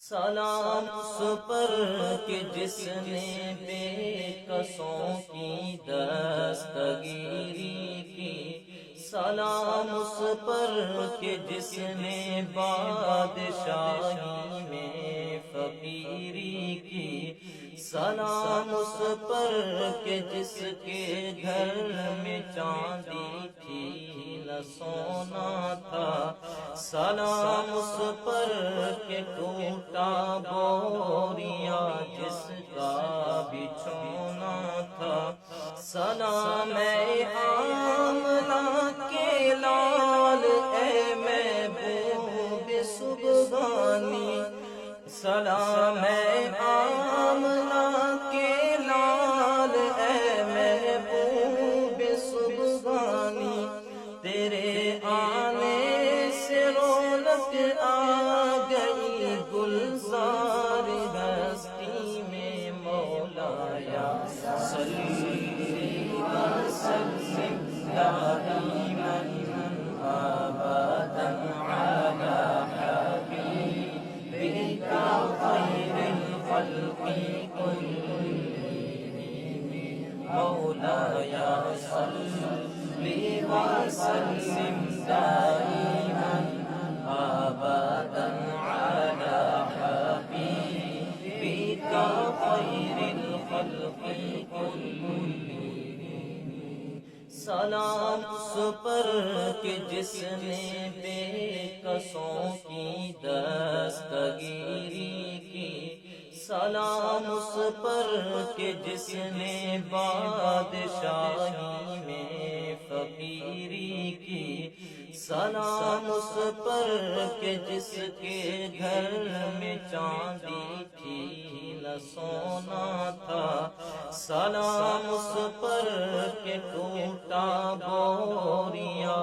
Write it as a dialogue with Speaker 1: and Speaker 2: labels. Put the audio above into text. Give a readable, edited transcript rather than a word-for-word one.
Speaker 1: سلام اس پر کہ جس نے بے کسوں کی دستگیری کی، سلام اس پر کہ جس نے بادشاہی میں فقیری کی، سلام اس پر کہ جس کے گھر میں چاندی تھی نہ سونا تھا، سلام اس پر کہ ٹوٹا بوریا جس کا بچھونا تھا، سلام اے آمنہ کے لال اے محبوب سبحانی، سلام اے آمنہ کے لال اے محبوب سبحانی، تیرے آنے سے رونق آ گئی گلزار ہستی میں، مولایا صلی وسلم دائما ابدا علی حبیبک خیر الخلق کلہم، مولایا صلی وسلم دائما ابدا علی حبیبک خیر الخلق کلہم، سلام اس پر کہ جس نے بے کسوں کی دستگیری کی، سلام اس پر کہ جس نے بادشاہی میں فقیری کی، سلام اس پر کہ جس کے گھر میں چاندی تھی نہ سونا تھا، سلام اس پر کہ ٹوٹا بوریا